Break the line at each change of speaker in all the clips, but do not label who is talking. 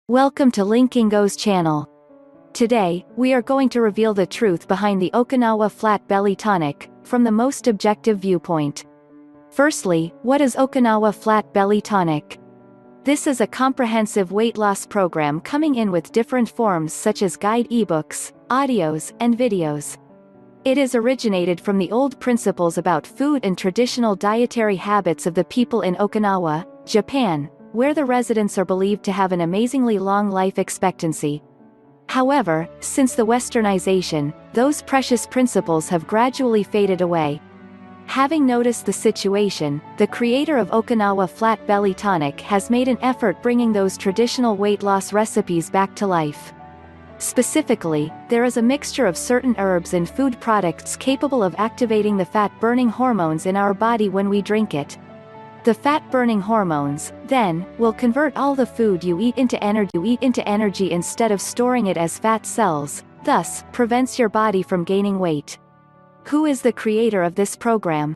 Welcome to Linkingo's channel. Today, we are going to reveal the truth behind the Okinawa Flat Belly Tonic, from the most objective viewpoint. Firstly, what is Okinawa Flat Belly Tonic? This is a comprehensive weight loss program coming in with different forms such as guide ebooks, audios, and videos. It is originated from the old principles about food and traditional dietary habits of the people in Okinawa, Japan, where the residents are believed to have an amazingly long life expectancy. However, since the westernization, those precious principles have gradually faded away. Having noticed the situation, the creator of Okinawa Flat Belly Tonic has made an effort bringing those traditional weight loss recipes back to life. Specifically, there is a mixture of certain herbs and food products capable of activating the fat-burning hormones in our body when we drink it. The fat-burning hormones, then, will convert all the food you eat into energy instead of storing it as fat cells, thus, prevents your body from gaining weight. Who is the creator of this program?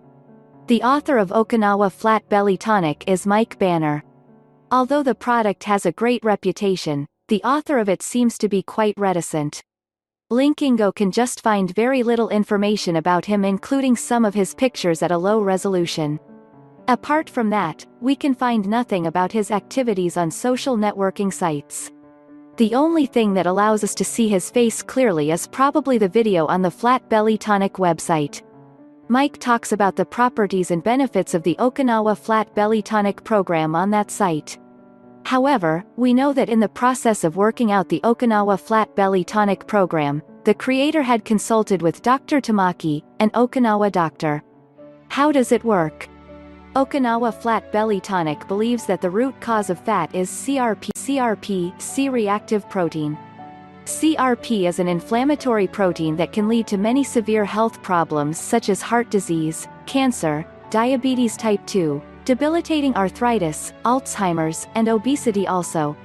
The author of Okinawa Flat Belly Tonic is Mike Banner. Although the product has a great reputation, the author of it seems to be quite reticent. Linkingo can just find very little information about him, including some of his pictures at a low resolution. Apart from that, we can find nothing about his activities on social networking sites. The only thing that allows us to see his face clearly is probably the video on the Flat Belly Tonic website. Mike talks about the properties and benefits of the Okinawa Flat Belly Tonic program on that site. However, we know that in the process of working out the Okinawa Flat Belly Tonic program, the creator had consulted with Dr. Tamaki, an Okinawa doctor. How does it work? Okinawa Flat Belly Tonic believes that the root cause of fat is CRP, C-reactive protein. CRP is an inflammatory protein that can lead to many severe health problems such as heart disease, cancer, diabetes type 2, debilitating arthritis, Alzheimer's, and obesity also.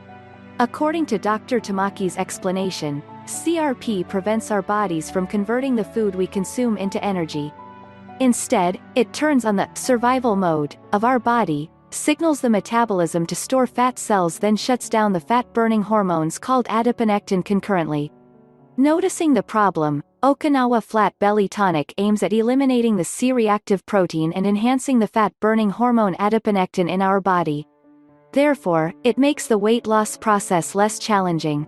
According to Dr. Tamaki's explanation, CRP prevents our bodies from converting the food we consume into energy. Instead, it turns on the survival mode of our body, signals the metabolism to store fat cells, then shuts down the fat-burning hormones called adiponectin concurrently. Noticing the problem, Okinawa Flat Belly Tonic aims at eliminating the C-reactive protein and enhancing the fat-burning hormone adiponectin in our body. Therefore, it makes the weight loss process less challenging.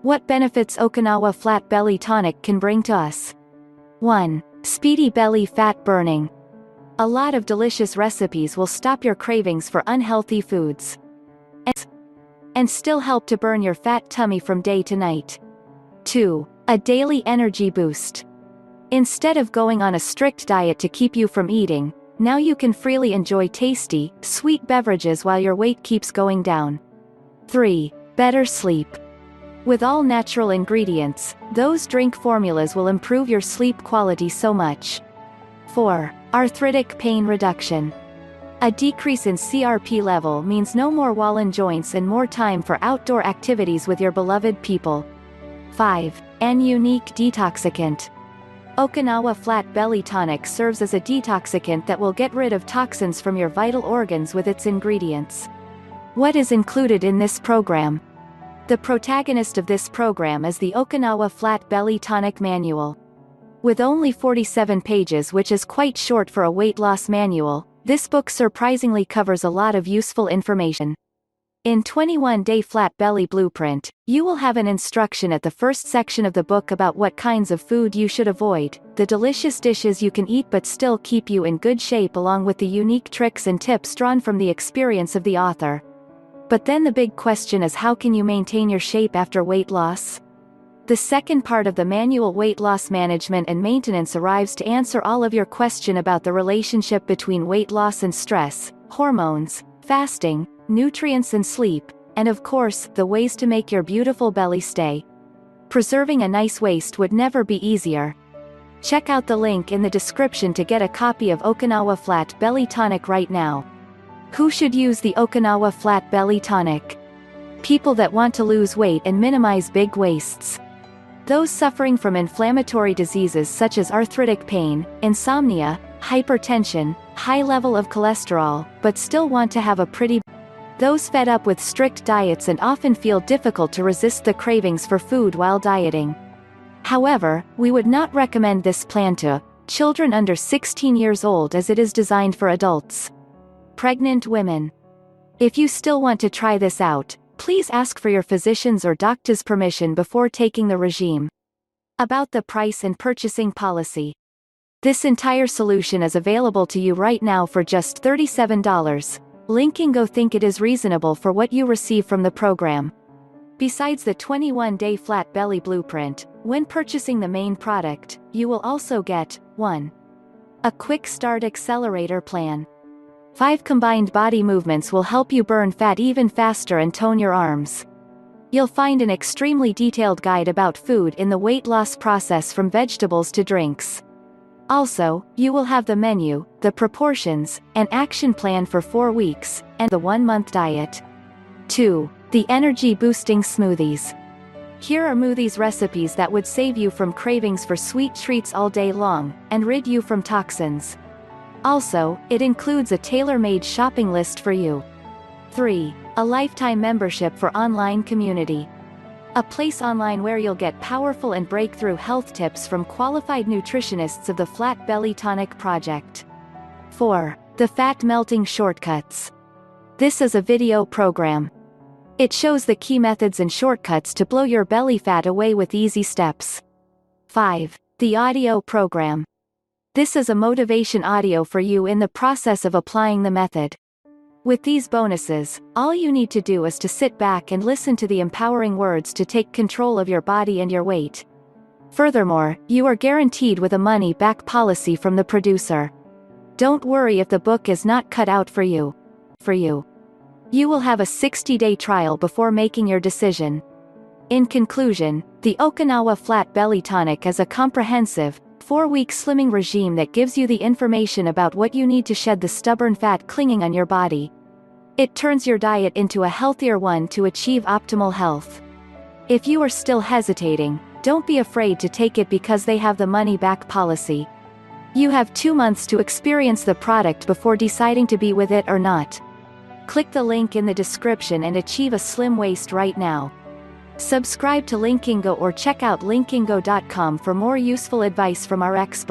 What benefits Okinawa Flat Belly Tonic can bring to us? 1. Speedy belly fat burning. A lot of delicious recipes will stop your cravings for unhealthy foods. And still help to burn your fat tummy from day to night. 2. A daily energy boost. Instead of going on a strict diet to keep you from eating, now you can freely enjoy tasty, sweet beverages while your weight keeps going down. 3. Better sleep. With all natural ingredients, those drink formulas will improve your sleep quality so much. 4. Arthritic pain reduction. A decrease in CRP level means no more swollen joints and more time for outdoor activities with your beloved people. 5. An unique detoxicant. Okinawa Flat Belly Tonic serves as a detoxicant that will get rid of toxins from your vital organs with its ingredients. What is included in this program? The protagonist of this program is the Okinawa Flat Belly Tonic Manual. With only 47 pages, which is quite short for a weight loss manual, this book surprisingly covers a lot of useful information. In 21-day Flat Belly Blueprint, you will have an instruction at the first section of the book about what kinds of food you should avoid, the delicious dishes you can eat but still keep you in good shape, along with the unique tricks and tips drawn from the experience of the author. But then the big question is, how can you maintain your shape after weight loss? The second part of the manual, weight loss management and maintenance, arrives to answer all of your question about the relationship between weight loss and stress, hormones, fasting, nutrients and sleep, and of course, the ways to make your beautiful belly stay. Preserving a nice waist would never be easier. Check out the link in the description to get a copy of Okinawa Flat Belly Tonic right now. Who should use the Okinawa Flat Belly Tonic? People that want to lose weight and minimize big waists. Those suffering from inflammatory diseases such as arthritic pain, insomnia, hypertension, high level of cholesterol, but still want to have a pretty those fed up with strict diets and often feel difficult to resist the cravings for food while dieting. However, we would not recommend this plan to children under 16 years old as it is designed for adults. Pregnant women. If you still want to try this out, please ask for your physician's or doctor's permission before taking the regime. About the price and purchasing policy. This entire solution is available to you right now for just $37. Linkingo think it is reasonable for what you receive from the program. Besides the 21-day flat belly blueprint, when purchasing the main product, you will also get 1. A quick start accelerator plan. 5 combined body movements will help you burn fat even faster and tone your arms. You'll find an extremely detailed guide about food in the weight loss process from vegetables to drinks. Also, you will have the menu, the proportions, an action plan for 4 weeks, and the 1-month diet. 2. The energy-boosting smoothies. Here are smoothies recipes that would save you from cravings for sweet treats all day long, and rid you from toxins. Also, it includes a tailor-made shopping list for you. 3. A lifetime membership for online community. A place online where you'll get powerful and breakthrough health tips from qualified nutritionists of the Flat Belly Tonic project. 4. The Fat Melting Shortcuts. This is a video program. It shows the key methods and shortcuts to blow your belly fat away with easy steps. 5. The audio program. This is a motivation audio for you in the process of applying the method. With these bonuses, all you need to do is to sit back and listen to the empowering words to take control of your body and your weight. Furthermore, you are guaranteed with a money-back policy from the producer. Don't worry if the book is not cut out for you. You will have a 60-day trial before making your decision. In conclusion, the Okinawa Flat Belly Tonic is a comprehensive, 4-week slimming regime that gives you the information about what you need to shed the stubborn fat clinging on your body. It turns your diet into a healthier one to achieve optimal health. If you are still hesitating, don't be afraid to take it because they have the money-back policy. You have 2 months to experience the product before deciding to be with it or not. Click the link in the description and achieve a slim waist right now. Subscribe to Linkingo or check out linkingo.com for more useful advice from our experts.